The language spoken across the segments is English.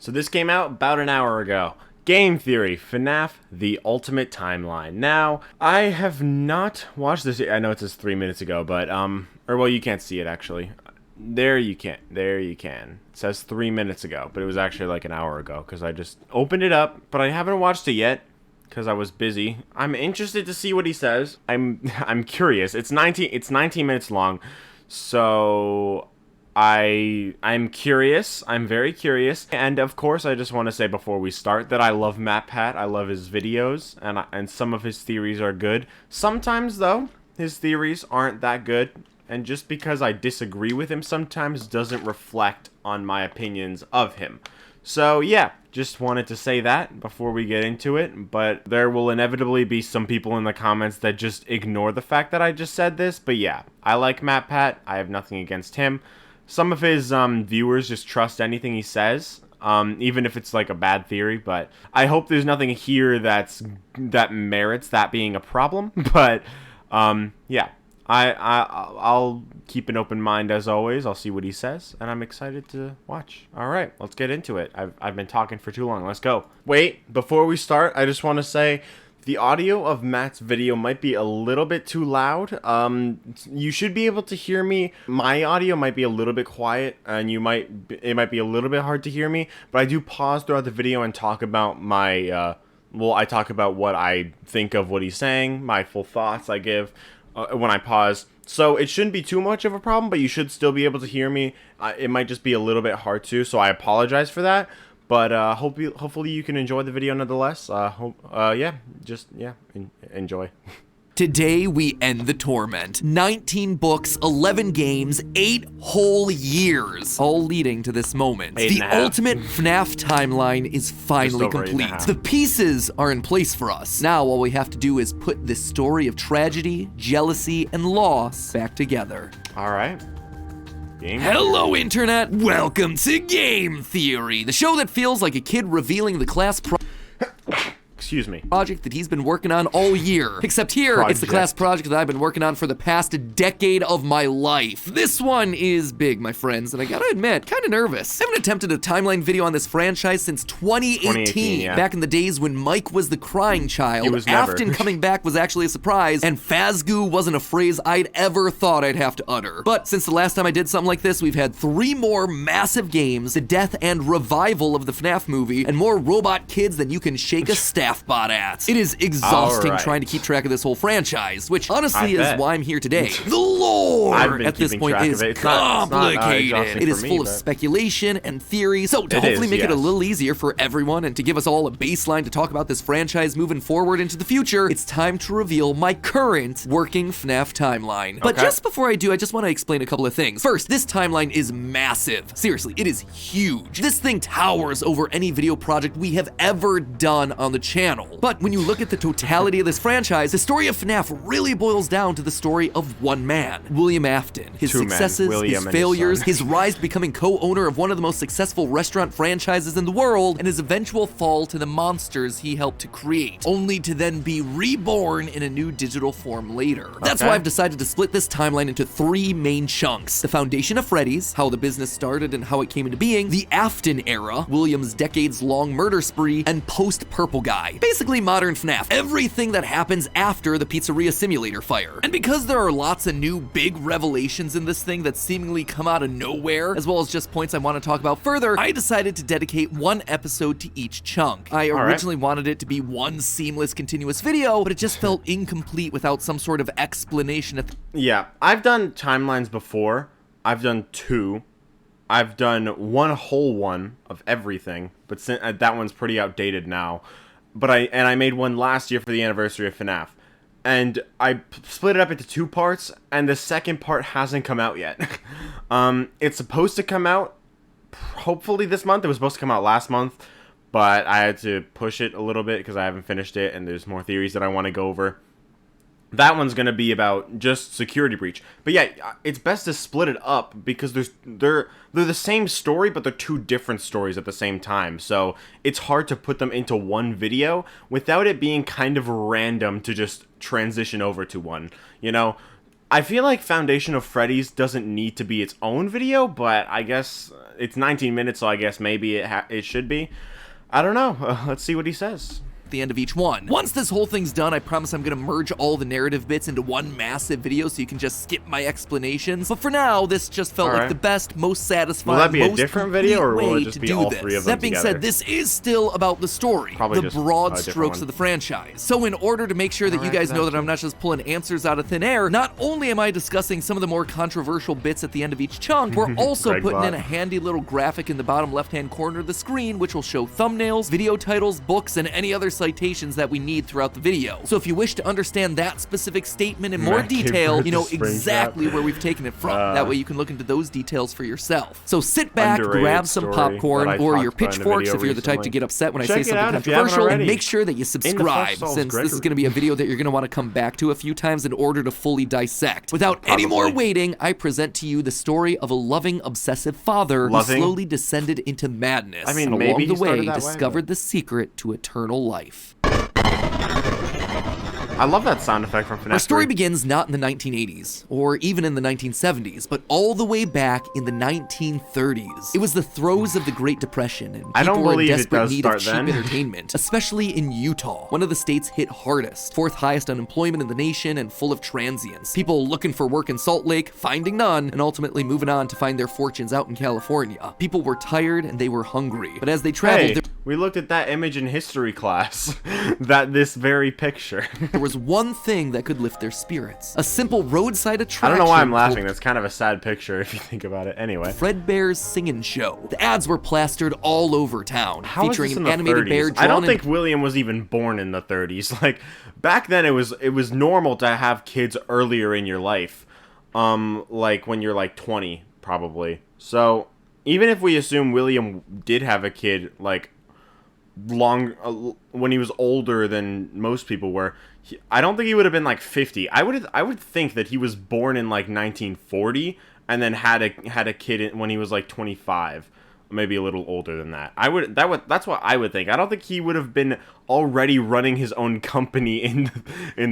So this came out about an hour ago. Game Theory, FNAF, The Ultimate Timeline. Now, I have not watched this. I know it says 3 minutes ago, but, or well, you can't see it actually. There you can. It says 3 minutes ago, but it was actually like an hour ago because I just opened it up, but I haven't watched it yet because I was busy. I'm interested to see what he says. I'm curious. It's 19 minutes long, so I'm curious. I'm very curious. And of course, I just want to say before we start that I love MatPat. I love his videos, and some of his theories are good. Sometimes, though, his theories aren't that good. And just because I disagree with him sometimes doesn't reflect on my opinions of him. So, yeah, just wanted to say that before we get into it. But there will inevitably be some people in the comments that just ignore the fact that I just said this. But yeah, I like MatPat. I have nothing against him. Some of his viewers just trust anything he says, even if it's like a bad theory. But I hope there's nothing here that merits that being a problem. But yeah, I'll keep an open mind as always. I'll see what he says, and I'm excited to watch. All right, let's get into it. I've been talking for too long. Let's go. Wait, before we start, I just want to say the audio of Matt's video might be a little bit too loud. You should be able to hear me. My audio might be a little bit quiet, and it might be a little bit hard to hear me. But I do pause throughout the video and talk about my I talk about what I think of what he's saying, my full thoughts I give when I pause. So it shouldn't be too much of a problem, but you should still be able to hear me. It might just be a little bit hard to, so I apologize for that. But hopefully you can enjoy the video nonetheless. Enjoy. Today we end the torment. 19 books, 11 games, 8 whole years, all leading to this moment. The ultimate FNAF timeline is finally complete. The pieces are in place for us. Now all we have to do is put this story of tragedy, jealousy, and loss back together. All right. Hello, Internet! Welcome to Game Theory, the show that feels like a kid revealing the class Excuse me. Project that he's been working on all year. Except here, it's the class project that I've been working on for the past decade of my life. This one is big, my friends, and I gotta admit, kinda nervous. I haven't attempted a timeline video on this franchise since 2018. Yeah. Back in the days when Mike was the crying child, Afton coming back was actually a surprise, and Fazgoo wasn't a phrase I'd ever thought I'd have to utter. But since the last time I did something like this, we've had 3 more massive games, the death and revival of the FNAF movie, and more robot kids than you can shake a staff bot at. It is exhausting trying to keep track of this whole franchise, which honestly is why I'm here today. The lore at this point is complicated. It is full of speculation and theory, so to hopefully make it a little easier for everyone and to give us all a baseline to talk about this franchise moving forward into the future, it's time to reveal my current working FNAF timeline. But just before I do, I just want to explain a couple of things. First, this timeline is massive. Seriously, it is huge. This thing towers over any video project we have ever done on the channel. But when you look at the totality of this franchise, the story of FNAF really boils down to the story of one man, William Afton. His successes, his failures, his rise to becoming co-owner of one of the most successful restaurant franchises in the world, and his eventual fall to the monsters he helped to create, only to then be reborn in a new digital form later. That's why I've decided to split this timeline into 3 main chunks. The foundation of Freddy's, how the business started and how it came into being, the Afton era, William's decades-long murder spree, and post-Purple Guy. Basically modern FNAF, everything that happens after the Pizzeria Simulator fire. And because there are lots of new big revelations in this thing that seemingly come out of nowhere, as well as just points I want to talk about further, I decided to dedicate 1 episode to each chunk. I originally wanted it to be one seamless, continuous video, but it just felt incomplete without some sort of explanation. Yeah, I've done timelines before. I've done 2. I've done 1 whole one of everything, but that one's pretty outdated now. But I made one last year for the anniversary of FNAF, and I split it up into 2 parts, and the second part hasn't come out yet. It's supposed to come out hopefully this month. It was supposed to come out last month, but I had to push it a little bit because I haven't finished it, and there's more theories that I want to go over. That one's going to be about just security breach. But yeah, it's best to split it up because they're the same story, but they're 2 different stories at the same time. So it's hard to put them into one video without it being kind of random to just transition over to one. You know, I feel like Foundation of Freddy's doesn't need to be its own video, but I guess it's 19 minutes, so I guess maybe it should be. I don't know. Let's see what he says. The end of each one. Once this whole thing's done, I promise I'm gonna merge all the narrative bits into one massive video so you can just skip my explanations. But for now, this just felt like the best, most satisfying, will that be most a different video, or will it just be all 3 of them That being together? said, this is still about the story, Probably the broad strokes of the franchise. So in order to make sure that you guys know that I'm not just pulling answers out of thin air, not only am I discussing some of the more controversial bits at the end of each chunk, we're also putting in a handy little graphic in the bottom left-hand corner of the screen, which will show thumbnails, video titles, books, and any other citations that we need throughout the video. So if you wish to understand that specific statement in more detail, you know exactly where we've taken it from. That way you can look into those details for yourself. So sit back, grab some popcorn or your pitchforks if you're the type to get upset when I say something controversial, and make sure that you subscribe, since this is going to be a video that you're going to want to come back to a few times in order to fully dissect. Without any more waiting, I present to you the story of a loving, obsessive father who slowly descended into madness, and along the way discovered the secret to eternal life. I love that sound effect from FNAF 3. Our story begins not in the 1980s, or even in the 1970s, but all the way back in the 1930s. It was the throes of the Great Depression, and people were in desperate need of cheap entertainment, especially in Utah, one of the states hit hardest, 4th highest unemployment in the nation, and full of transients. People looking for work in Salt Lake, finding none, and ultimately moving on to find their fortunes out in California. People were tired and they were hungry, but as they traveled... we looked at that image in history class. This very picture. There was one thing that could lift their spirits. A simple roadside attraction. I don't know why I'm laughing. That's kind of a sad picture if you think about it. Anyway. Fredbear's Singin' Show. The ads were plastered all over town, featuring an animated bear drawn I don't think William was even born in the 30s. Like, back then it was normal to have kids earlier in your life. Like when you're like 20, probably. So, even if we assume William did have a kid, like, when he was older than most people were, I don't think he would have been like 50. I would think that he was born in like 1940 and then had a kid when he was like 25, maybe a little older than that. That's what I would think. I don't think he would have been already running his own company in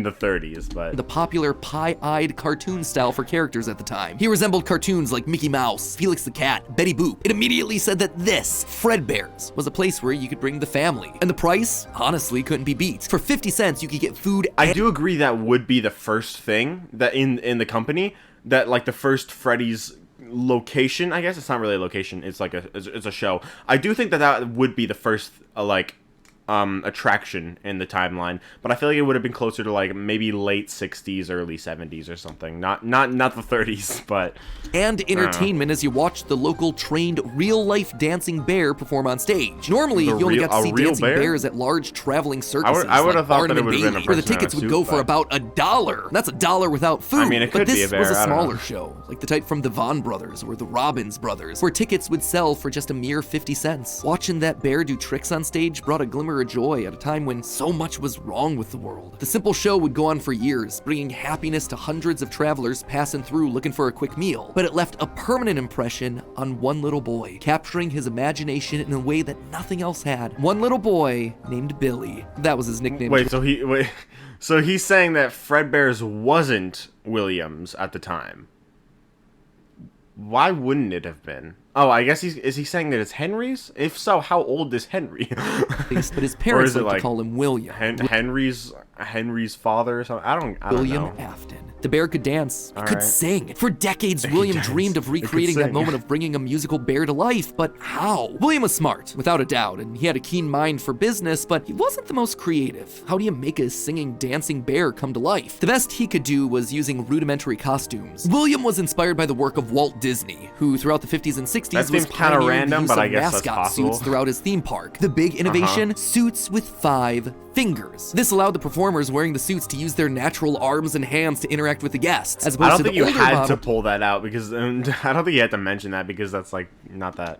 the 30s, but... the popular pie-eyed cartoon style for characters at the time. He resembled cartoons like Mickey Mouse, Felix the Cat, Betty Boop. It immediately said that this, Fredbear's, was a place where you could bring the family. And the price, honestly, couldn't be beat. For 50 cents, you could get food. I do agree that would be the first thing that in the company, that like the first Freddy's location. I guess it's not really a location, it's like it's a show. I do think that would be the first attraction in the timeline, but I feel like it would have been closer to like maybe late 60s, early 70s or something. Not the 30s, but... and entertainment as you watch the local trained real-life dancing bear perform on stage. Normally, you only got to see dancing bears at large traveling circuses I would have thought that it would have been a where the tickets would go for about $1. That's $1 without food. I mean, it could be a bear. But this was a smaller show, like the type from the Vaughn brothers or the Robbins brothers, where tickets would sell for just a mere 50 cents. Watching that bear do tricks on stage brought a glimmer of joy at a time when so much was wrong with the world. The simple show would go on for years, bringing happiness to hundreds of travelers passing through looking for a quick meal, but it left a permanent impression on one little boy, capturing his imagination in a way that nothing else had. One little boy named Billy. That was his nickname. So he's saying that Fredbear's wasn't Williams at the time. Why wouldn't it have been? Oh, I guess is he saying that it's Henry's? If so, how old is Henry? But his parents like to call him William. Henry's father or something? I don't William know. Afton. The bear could dance. It could sing. For decades, William dreamed of recreating that moment of bringing a musical bear to life, but how? William was smart, without a doubt, and he had a keen mind for business, but he wasn't the most creative. How do you make a singing, dancing bear come to life? The best he could do was using rudimentary costumes. William was inspired by the work of Walt Disney, who throughout the 50s and 60s was pioneering the use of mascot suits throughout his theme park. The big innovation? Suits with 5 fingers. This allowed the performers wearing the suits to use their natural arms and hands to interact with the guests. As opposed I don't to think the you older had model. to pull that out because I don't think you had to mention that because that's like not that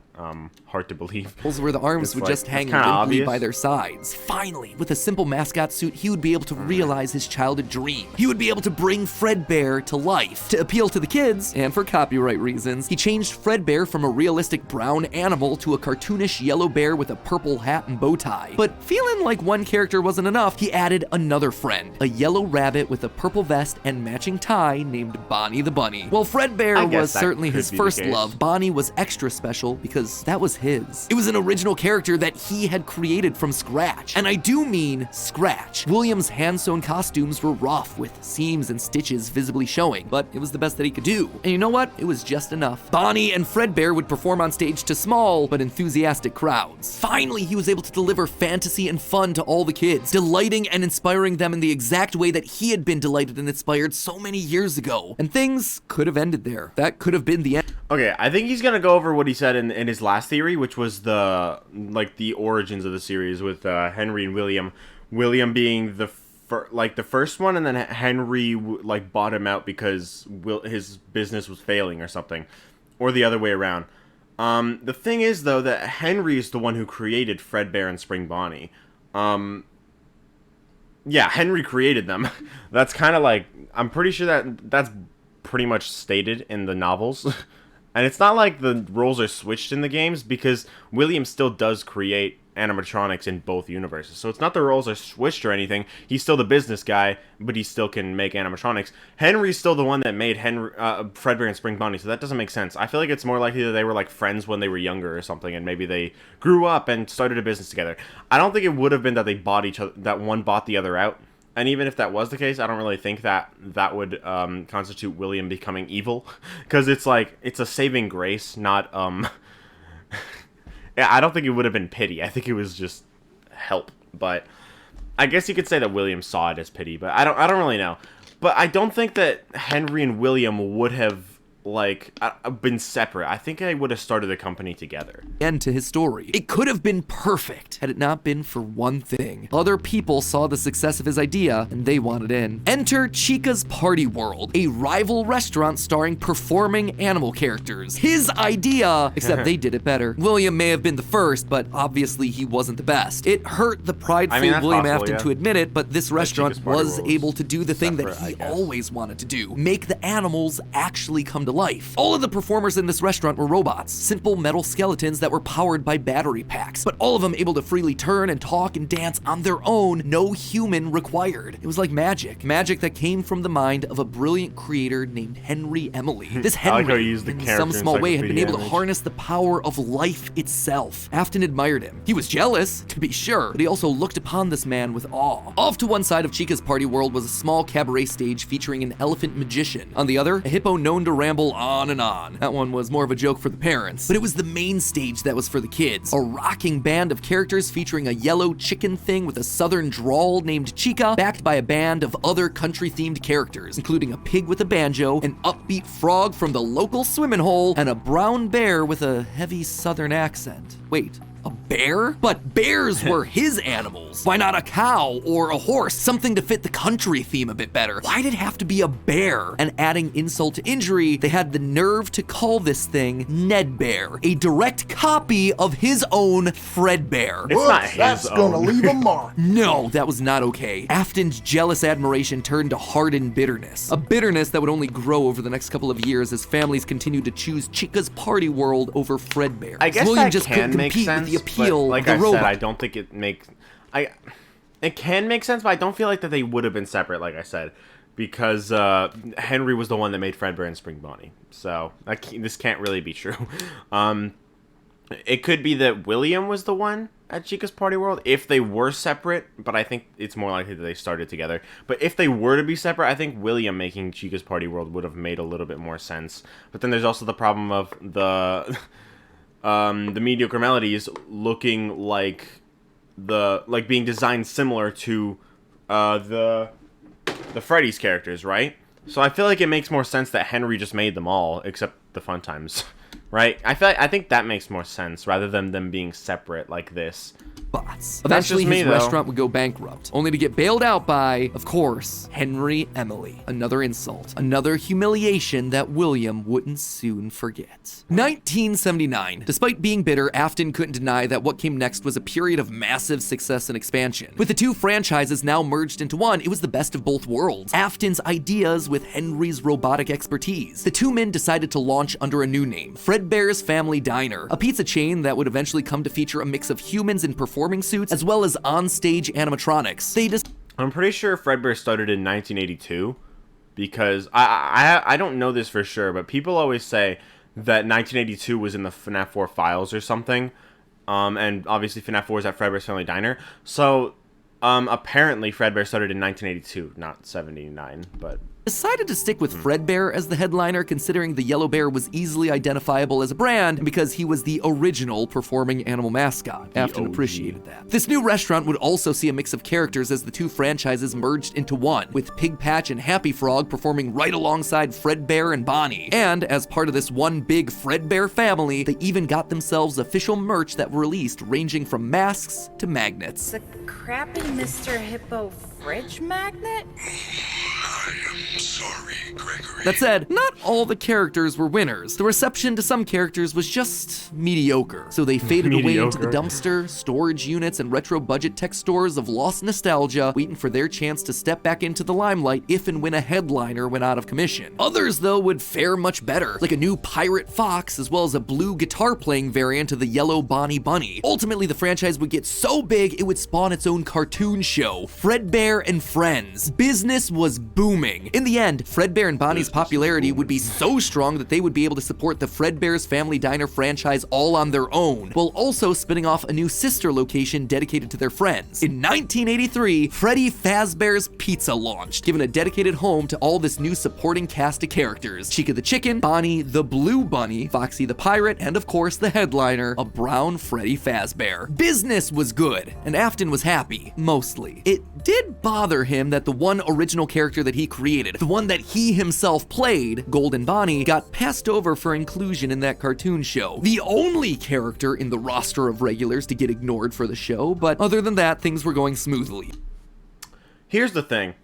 hard to believe. Those where the arms would just hang limply by their sides. Finally, with a simple mascot suit, he would be able to realize his childhood dream. He would be able to bring Fredbear to life. To appeal to the kids, and for copyright reasons, he changed Fredbear from a realistic brown animal to a cartoonish yellow bear with a purple hat and bow tie. But feeling like one character wasn't enough, he added another friend, a yellow rabbit with a purple vest and matching tie named Bonnie the Bunny. While Fredbear was certainly his first love, Bonnie was extra special because that was his. It was an original character that he had created from scratch. And I do mean scratch. William's hand-sewn costumes were rough with seams and stitches visibly showing, but it was the best that he could do. And you know what? It was just enough. Bonnie and Fredbear would perform on stage to small but enthusiastic crowds. Finally, he was able to deliver fantasy and fun to all the kids, delighting and inspiring them in the exact way that he had been delighted and inspired so many years ago. And things could have ended there. That could have been the end. Okay, I think he's gonna go over what he said in his last theory, which was the origins of the series with Henry and William. William being the first one, and then Henry bought him out because his business was failing or something, or the other way around. The thing is though that Henry is the one who created Fredbear and Spring Bonnie. Yeah, Henry created them. That's kind of like, I'm pretty sure that's pretty much stated in the novels. And it's not like the roles are switched in the games, because William still does create animatronics in both universes. So it's not the roles are switched or anything. He's still the business guy, but he still can make animatronics. Henry's still the one that made Fredbear and Spring Bonnie, so that doesn't make sense. I feel like it's more likely that they were like friends when they were younger or something, and maybe they grew up and started a business together. I don't think it would have been that they bought each other, that one bought the other out. And even if that was the case, I don't really think that would constitute William becoming evil, because it's like, it's a saving grace, not yeah, I don't think it would have been pity. I think it was just help. But I guess you could say that William saw it as pity, but I don't really know. But I don't think that Henry and William would have been separate. I think they would have started a company together. End to his story. It could have been perfect had it not been for one thing. Other people saw the success of his idea and they wanted in. Enter Chica's Party World, a rival restaurant starring performing animal characters. His idea, except they did it better. William may have been the first, but obviously he wasn't the best. It hurt the prideful William Afton to admit it, but this restaurant was able to do the thing that he always wanted to do: make the animals actually come to life. All of the performers in this restaurant were robots, simple metal skeletons that were powered by battery packs, but all of them able to freely turn and talk and dance on their own, no human required. It was like magic that came from the mind of a brilliant creator named Henry Emily. This Henry, in some small way, had been able to harness the power of life itself. Afton admired him. He was jealous, to be sure, but he also looked upon this man with awe. Off to one side of Chica's Party World was a small cabaret stage featuring an elephant magician. On the other, a hippo known to ramble on and on. That one was more of a joke for the parents, but it was the main stage that was for the kids. A rocking band of characters featuring a yellow chicken thing with a southern drawl named Chica, backed by a band of other country-themed characters, including a pig with a banjo, an upbeat frog from the local swimming hole, and a brown bear with a heavy southern accent. Wait, a bear? But bears were his animals. Why not a cow or a horse? Something to fit the country theme a bit better. Why did it have to be a bear? And adding insult to injury, they had the nerve to call this thing Ned Bear, a direct copy of his own Fredbear. It's not his That's gonna leave a mark. No, that was not okay. Afton's jealous admiration turned to hardened bitterness. A bitterness that would only grow over the next couple of years as families continued to choose Chica's Party World over Fredbear. I guess William that just can couldn't make compete sense, with the appeal like of the I robot. said, I don't think it makes... It can make sense, but I don't feel like that they would have been separate, like I said, because Henry was the one that made Fredbear and Spring Bonnie. So this can't really be true. It could be that William was the one at Chica's Party World if they were separate, but I think it's more likely that they started together. But if they were to be separate, I think William making Chica's Party World would have made a little bit more sense. But then there's also the problem of the mediocre melodies looking like being designed similar to the Freddy's characters, right? So I feel like it makes more sense that Henry just made them all except the Fun Times, right? I think that makes more sense rather than them being separate like this. spots. Eventually, his restaurant would go bankrupt, only to get bailed out by, of course, Henry Emily. Another insult, another humiliation that William wouldn't soon forget. 1979. Despite being bitter, Afton couldn't deny that what came next was a period of massive success and expansion. With the two franchises now merged into one, it was the best of both worlds. Afton's ideas with Henry's robotic expertise. The two men decided to launch under a new name, Fredbear's Family Diner, a pizza chain that would eventually come to feature a mix of humans in performing suits as well as on-stage animatronics. I'm pretty sure Fredbear started in 1982 because I don't know this for sure, but people always say that 1982 was in the FNAF 4 files or something. And obviously FNAF 4 is at Fredbear's Family Diner. So apparently Fredbear started in 1982, not 79, but decided to stick with Fredbear as the headliner, considering the yellow bear was easily identifiable as a brand and because he was the original performing animal mascot. Afton appreciated that. This new restaurant would also see a mix of characters as the two franchises merged into one, with Pig Patch and Happy Frog performing right alongside Fredbear and Bonnie. And as part of this one big Fredbear family, they even got themselves official merch that were released, ranging from masks to magnets. The crappy Mr. Hippo fridge magnet? I am sorry, Gregory. That said, not all the characters were winners. The reception to some characters was just mediocre, so they faded away into the dumpster, storage units, and retro budget tech stores of lost nostalgia, waiting for their chance to step back into the limelight if and when a headliner went out of commission. Others, though, would fare much better, like a new Pirate Fox, as well as a blue guitar-playing variant of the yellow Bonnie Bunny. Ultimately, the franchise would get so big, it would spawn its own cartoon show, Fredbear and Friends. Business was booming. In the end, Fredbear and Bonnie's popularity would be so strong that they would be able to support the Fredbear's Family Diner franchise all on their own, while also spinning off a new sister location dedicated to their friends. In 1983, Freddy Fazbear's Pizza launched, giving a dedicated home to all this new supporting cast of characters. Chica the Chicken, Bonnie the Blue Bunny, Foxy the Pirate, and of course the headliner, a brown Freddy Fazbear. Business was good, and Afton was happy, mostly. It did bother him that the one original character that he created, the one that he himself played, Golden Bonnie, got passed over for inclusion in that cartoon show. The only character in the roster of regulars to get ignored for the show, but other than that, things were going smoothly. Here's the thing.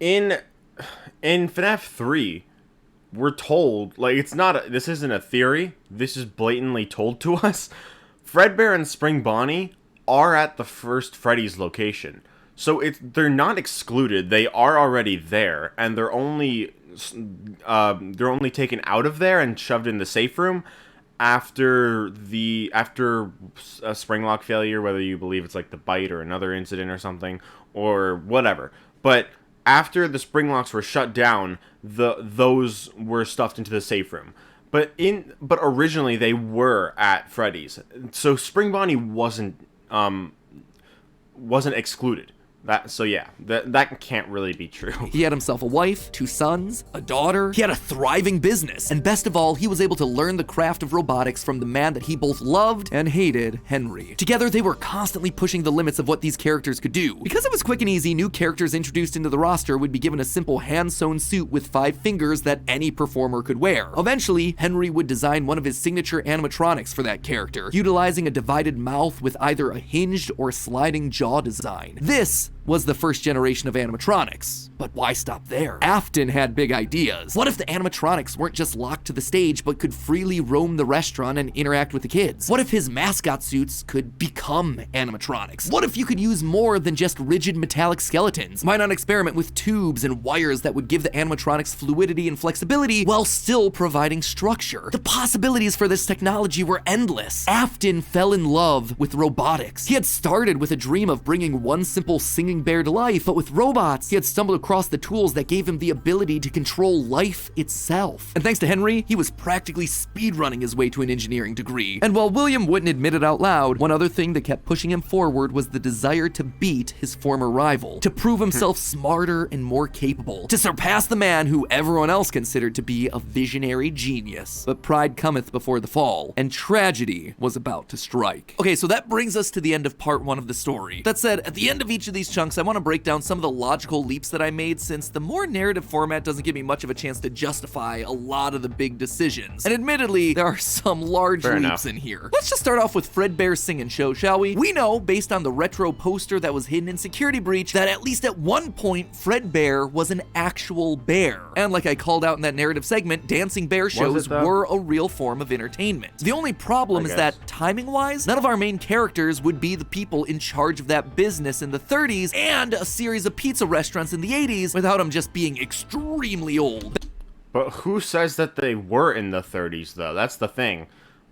In FNAF 3, we're told, like, this isn't a theory, this is blatantly told to us. Fredbear and Spring Bonnie are at the first Freddy's location. So they're not excluded. They are already there, and they're only taken out of there and shoved in the safe room after a Springlock failure, whether you believe it's like the bite or another incident or something or whatever. But after the Springlocks were shut down, those were stuffed into the safe room. But originally they were at Freddy's, so Spring Bonnie wasn't excluded. That can't really be true. He had himself a wife, 2 sons, a daughter. He had a thriving business. And best of all, he was able to learn the craft of robotics from the man that he both loved and hated, Henry. Together, they were constantly pushing the limits of what these characters could do. Because it was quick and easy, new characters introduced into the roster would be given a simple hand-sewn suit with 5 fingers that any performer could wear. Eventually, Henry would design one of his signature animatronics for that character, utilizing a divided mouth with either a hinged or sliding jaw design. This was the first generation of animatronics. But why stop there? Afton had big ideas. What if the animatronics weren't just locked to the stage, but could freely roam the restaurant and interact with the kids? What if his mascot suits could become animatronics? What if you could use more than just rigid metallic skeletons? Why not experiment with tubes and wires that would give the animatronics fluidity and flexibility while still providing structure? The possibilities for this technology were endless. Afton fell in love with robotics. He had started with a dream of bringing one simple singing bear to life, but with robots, he had stumbled across the tools that gave him the ability to control life itself. And thanks to Henry, he was practically speedrunning his way to an engineering degree. And while William wouldn't admit it out loud, one other thing that kept pushing him forward was the desire to beat his former rival, to prove himself smarter and more capable, to surpass the man who everyone else considered to be a visionary genius. But pride cometh before the fall, and tragedy was about to strike. Okay, so that brings us to the end of part 1 of the story. That said, at the end of each of these chunks, chunks, I want to break down some of the logical leaps that I made, since the more narrative format doesn't give me much of a chance to justify a lot of the big decisions. And admittedly, there are some large leaps in here. Let's just start off with Fredbear's Sing and Show, shall we? We know, based on the retro poster that was hidden in Security Breach, that at least at one point, Fredbear was an actual bear. And like I called out in that narrative segment, dancing bear shows were a real form of entertainment. The only problem is that, timing-wise, none of our main characters would be the people in charge of that business in the 30s and a series of pizza restaurants in the 80s without them just being extremely old. But who says that they were in the 30s, though? That's the thing.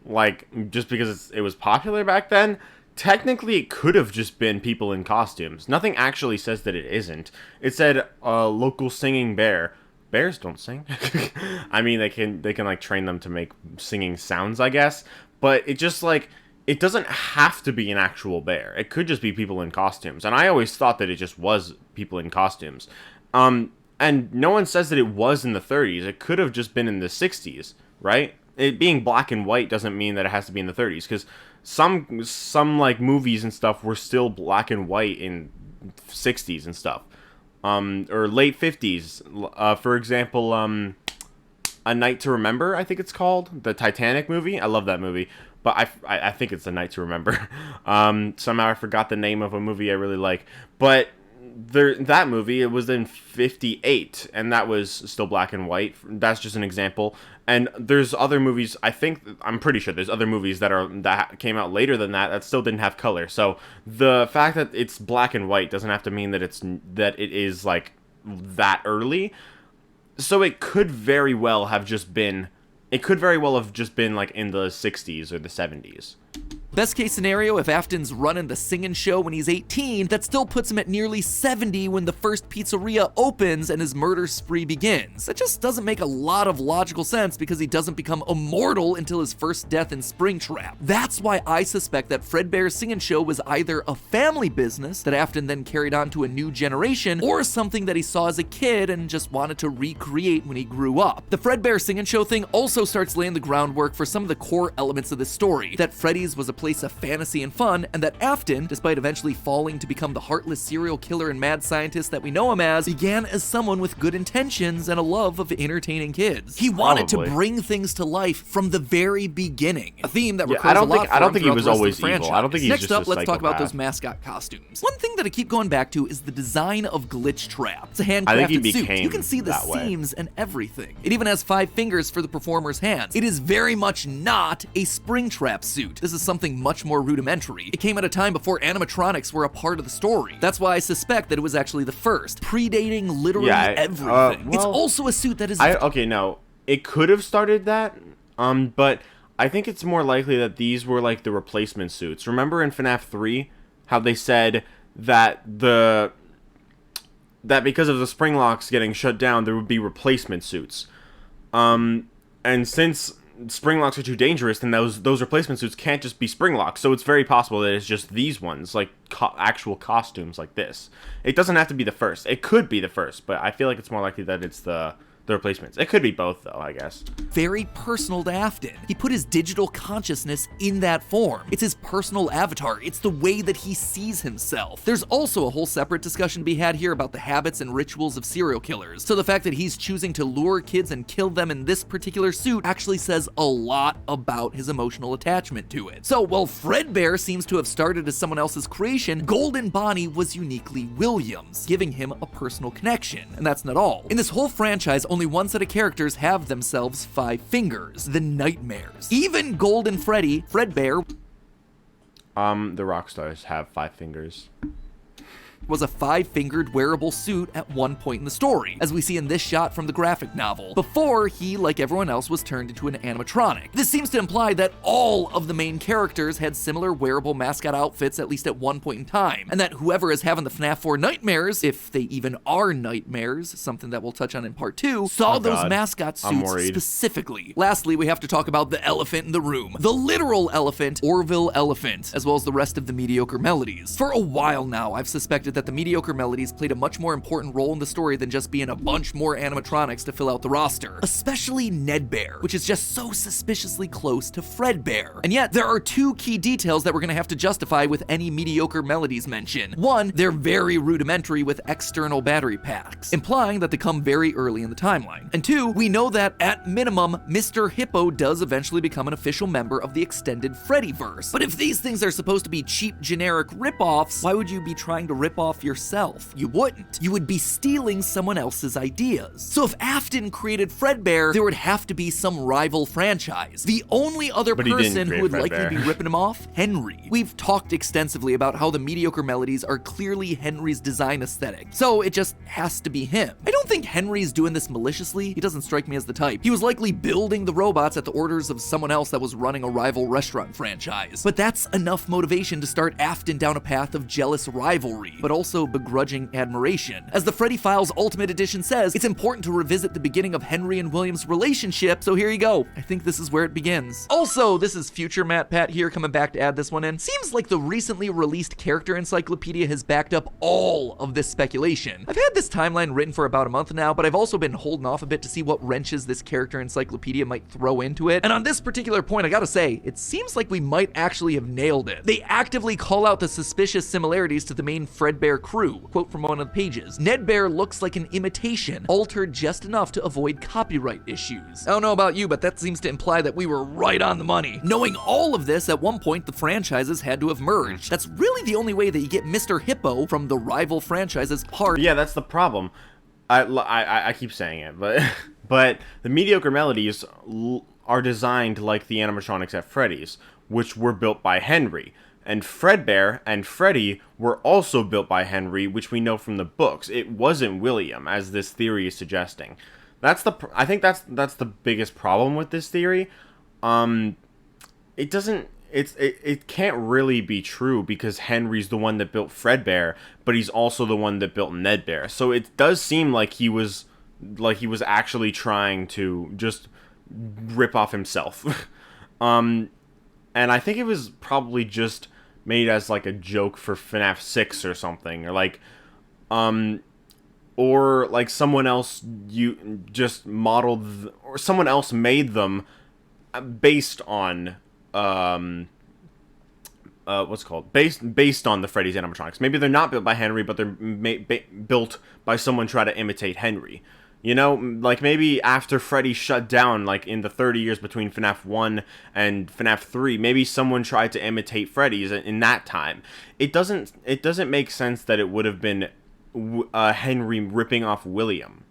Like, just because it was popular back then, technically it could have just been people in costumes. Nothing actually says that it isn't. It said, local singing bear. Bears don't sing. I mean, they can like train them to make singing sounds, I guess. But it just like, it doesn't have to be an actual bear. It could just be people in costumes. And I always thought that it just was people in costumes. And no one says that it was in the 30s. It could have just been in the 60s, right? It being black and white doesn't mean that it has to be in the 30s, because some like movies and stuff were still black and white in 60s and stuff. Or late 50s. For example, A Night to Remember, I think it's called. The Titanic movie. I love that movie. But I think it's A Night to Remember. Somehow I forgot the name of a movie I really like. But that movie, it was in 58, and that was still black and white. That's just an example. And there's other movies, I'm pretty sure there's other movies that came out later than that still didn't have color. So the fact that it's black and white doesn't have to mean that it is like that early. So it could very well have just been like in the 60s or the 70s. Best case scenario, if Afton's running the Sing and Show when he's 18, that still puts him at nearly 70 when the first pizzeria opens and his murder spree begins. That just doesn't make a lot of logical sense, because he doesn't become immortal until his first death in Springtrap. That's why I suspect that Fredbear's Sing and Show was either a family business that Afton then carried on to a new generation, or something that he saw as a kid and just wanted to recreate when he grew up. The Fredbear Sing and Show thing also starts laying the groundwork for some of the core elements of this story, that Freddy's was a place of fantasy and fun, and that Afton, despite eventually falling to become the heartless serial killer and mad scientist that we know him as, began as someone with good intentions and a love of entertaining kids. He wanted to bring things to life from the very beginning, a theme that recurs a lot. I don't think he was always evil. I don't think he's Next just up, a let's talk about psychopath. those mascot costumes. One thing that I keep going back to is the design of Glitch Trap. It's a I think he handcrafted suit. became You can see the that way. seams and everything. It even has 5 fingers for the performer's hands. It is very much not a Springtrap suit. This is something much more rudimentary. It came at a time before animatronics were a part of the story. That's why I suspect that it was actually the first, predating literally everything. It's also a suit that is... No. It could have started that, but I think it's more likely that these were like the replacement suits. Remember in FNAF 3, how they said that because of the spring locks getting shut down, there would be replacement suits. And since spring locks are too dangerous, then those replacement suits can't just be spring locks. So it's very possible that it's just these ones, like actual costumes like this. It doesn't have to be the first. It could be the first, but I feel like it's more likely that it's the replacements. It could be both, though, I guess. Very personal to Afton. He put his digital consciousness in that form. It's his personal avatar. It's the way that he sees himself. There's also a whole separate discussion to be had here about the habits and rituals of serial killers. So the fact that he's choosing to lure kids and kill them in this particular suit actually says a lot about his emotional attachment to it. So while Fredbear seems to have started as someone else's creation, Golden Bonnie was uniquely Williams, giving him a personal connection. And that's not all. In this whole franchise, only one set of characters have themselves 5 fingers, the Nightmares. Even Golden Freddy, Fredbear, the Rockstars have 5 fingers. was a 5-fingered wearable suit at one point in the story, as we see in this shot from the graphic novel, before he, like everyone else, was turned into an animatronic. This seems to imply that all of the main characters had similar wearable mascot outfits at least at one point in time, and that whoever is having the FNAF 4 nightmares, if they even are nightmares, something that we'll touch on in part 2, saw those mascot suits specifically. Lastly, we have to talk about the elephant in the room. The literal elephant, Orville Elephant, as well as the rest of the mediocre melodies. For a while now, I've suspected that the mediocre melodies played a much more important role in the story than just being a bunch more animatronics to fill out the roster. Especially Nedbear, which is just so suspiciously close to Fredbear. And yet, there are two key details that we're gonna have to justify with any mediocre melodies mention. One, they're very rudimentary with external battery packs, implying that they come very early in the timeline. And two, we know that at minimum, Mr. Hippo does eventually become an official member of the extended Freddyverse. But if these things are supposed to be cheap, generic rip-offs, why would you be trying to rip off yourself? You wouldn't. You would be stealing someone else's ideas. So if Afton created Fredbear, there would have to be some rival franchise. The only other person who would likely be ripping him off? Henry. We've talked extensively about how the mediocre melodies are clearly Henry's design aesthetic, so it just has to be him. I don't think Henry's doing this maliciously. He doesn't strike me as the type. He was likely building the robots at the orders of someone else that was running a rival restaurant franchise. But that's enough motivation to start Afton down a path of jealous rivalry, but also begrudging admiration. As the Freddy Files Ultimate Edition says, it's important to revisit the beginning of Henry and William's relationship, so here you go. I think this is where it begins. Also, this is future Matt Pat here coming back to add this one in. Seems like the recently released character encyclopedia has backed up all of this speculation. I've had this timeline written for about a month now, but I've also been holding off a bit to see what wrenches this character encyclopedia might throw into it. And on this particular point, I gotta say, it seems like we might actually have nailed it. They actively call out the suspicious similarities to the main Fredbear crew. Quote from one of the pages: Nedbear looks like an imitation, altered just enough to avoid copyright issues. I don't know about you, but that seems to imply that we were right on the money. Knowing all of this, at one point the franchises had to have merged. That's really the only way that you get Mr. Hippo from the rival franchises part. Yeah, that's the problem. I keep saying it, but the mediocre melodies are designed like the animatronics at Freddy's, which were built by Henry. And Fredbear and Freddy were also built by Henry, which we know from the books. It wasn't William, as this theory is suggesting. I think that's the biggest problem with this theory. It can't really be true because Henry's the one that built Fredbear, but he's also the one that built Nedbear. So it does seem like he was actually trying to just rip off himself. And I think it was probably just made as like a joke for FNAF 6 or something, or like someone else just modeled or someone else made them based on based on the Freddy's animatronics. Maybe they're not built by Henry, but they're built by someone trying to imitate Henry. You know, like maybe after Freddy shut down, like in the 30 years between FNAF 1 and FNAF 3, maybe someone tried to imitate Freddy's in that time. It doesn't make sense that it would have been Henry ripping off William.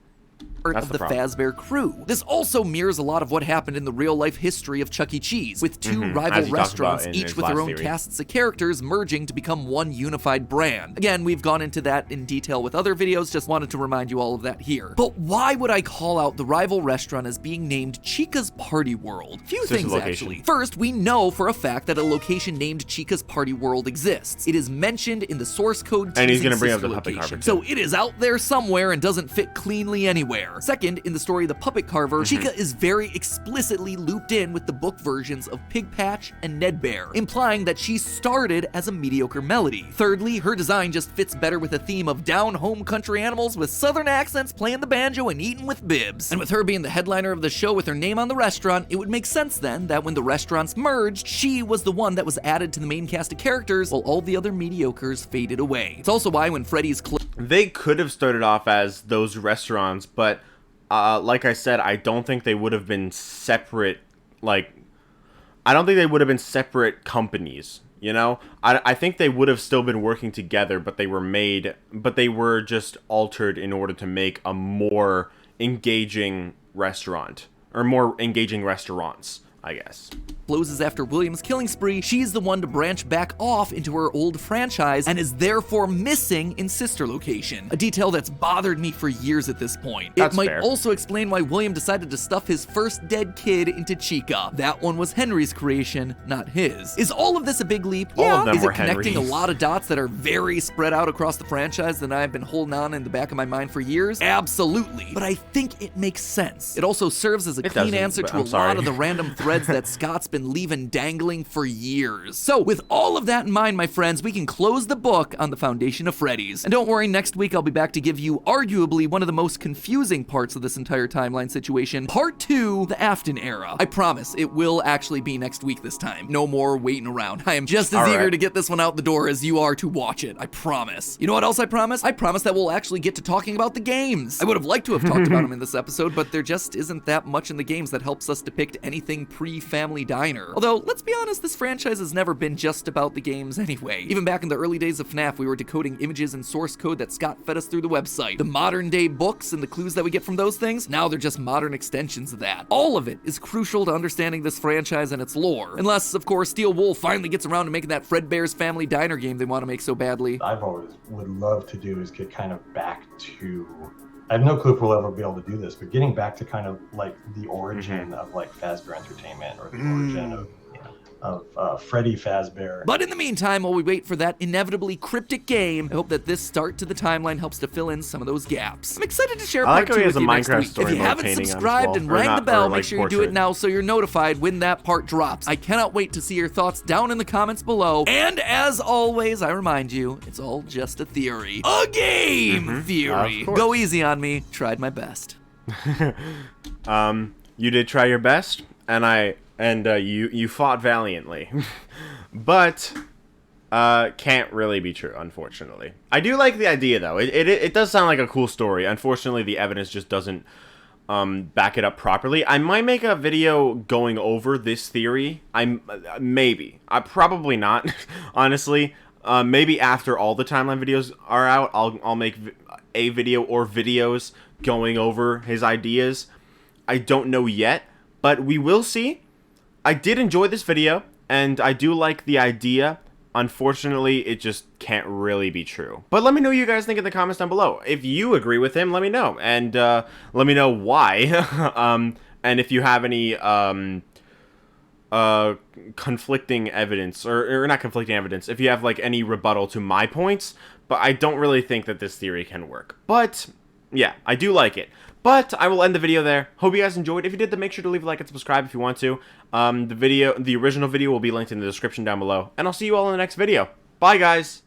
Of the Fazbear crew. This also mirrors a lot of what happened in the real-life history of Chuck E. Cheese, with two rival restaurants, each with their own casts of characters merging to become one unified brand. Again, we've gone into that in detail with other videos, just wanted to remind you all of that here. But why would I call out the rival restaurant as being named Chica's Party World? Few things, actually. First, we know for a fact that a location named Chica's Party World exists. It is mentioned in the source code, and he's gonna bring up the puppet carver, so it is out there somewhere and doesn't fit cleanly anywhere. Second, in the story of the Puppet Carver, Chica is very explicitly looped in with the book versions of Pig Patch and Nedbear, implying that she started as a mediocre melody. Thirdly, her design just fits better with the theme of down-home country animals with southern accents playing the banjo and eating with bibs. And with her being the headliner of the show with her name on the restaurant, it would make sense then that when the restaurants merged, she was the one that was added to the main cast of characters while all the other mediocres faded away. It's also why when Freddy's they could have started off as those restaurants, but like I said, I don't think they would have been separate, I don't think they would have been separate companies, you know? I think they would have still been working together, but they were just altered in order to make a more engaging restaurant, or more engaging restaurants, I guess. Closes after William's killing spree, she's the one to branch back off into her old franchise and is therefore missing in Sister Location, a detail that's bothered me for years at this point. It might also explain why William decided to stuff his first dead kid into Chica. That one was Henry's creation, not his. Is all of this a big leap? All of them is were it connecting Henry's. A lot of dots that are very spread out across the franchise that I've been holding on in the back of my mind for years? Absolutely. But I think it makes sense. It also serves as a clean answer to a lot of the random threads that Scott's been leaving dangling for years. So with all of that in mind, my friends, we can close the book on the foundation of Freddy's. And don't worry, next week I'll be back to give you arguably one of the most confusing parts of this entire timeline situation, part 2, the Afton era. I promise it will actually be next week this time. No more waiting around. I am just as eager to get this one out the door as you are to watch it. I promise. You know what else I promise? I promise that we'll actually get to talking about the games. I would have liked to have talked about them in this episode, but there just isn't that much in the games that helps us depict anything pre-Family Diner. Although, let's be honest, this franchise has never been just about the games anyway. Even back in the early days of FNAF, we were decoding images and source code that Scott fed us through the website. The modern day books and the clues that we get from those things, now they're just modern extensions of that. All of it is crucial to understanding this franchise and its lore. Unless, of course, Steel Wool finally gets around to making that Fredbear's Family Diner game they want to make so badly. I've always would love to do is get kind of back to, I have no clue if we'll ever be able to do this, but getting back to kind of like the origin of like Fazbear Entertainment, or the origin of Freddy Fazbear. But in the meantime, while we wait for that inevitably cryptic game, I hope that this start to the timeline helps to fill in some of those gaps. I'm excited to share part 2 with you next week. If you haven't subscribed and rang the bell, make sure you do it now so you're notified when that part drops. I cannot wait to see your thoughts down in the comments below. And as always, I remind you, it's all just a theory. A game theory. Go easy on me. Tried my best. You did try your best, and you fought valiantly, but can't really be true, unfortunately. I do like the idea, though. It does sound like a cool story. Unfortunately, the evidence just doesn't back it up properly. I might make a video going over this theory. Maybe. Probably not, honestly. Maybe after all the timeline videos are out, I'll make a video or videos going over his ideas. I don't know yet, but we will see. I did enjoy this video, and I do like the idea. Unfortunately, it just can't really be true. But let me know what you guys think in the comments down below. If you agree with him, let me know. And let me know why. And if you have any conflicting evidence, or not conflicting evidence, if you have like any rebuttal to my points. But I don't really think that this theory can work. But yeah, I do like it. But I will end the video there. Hope you guys enjoyed. If you did, then make sure to leave a like and subscribe if you want to. The original video will be linked in the description down below. And I'll see you all in the next video. Bye, guys.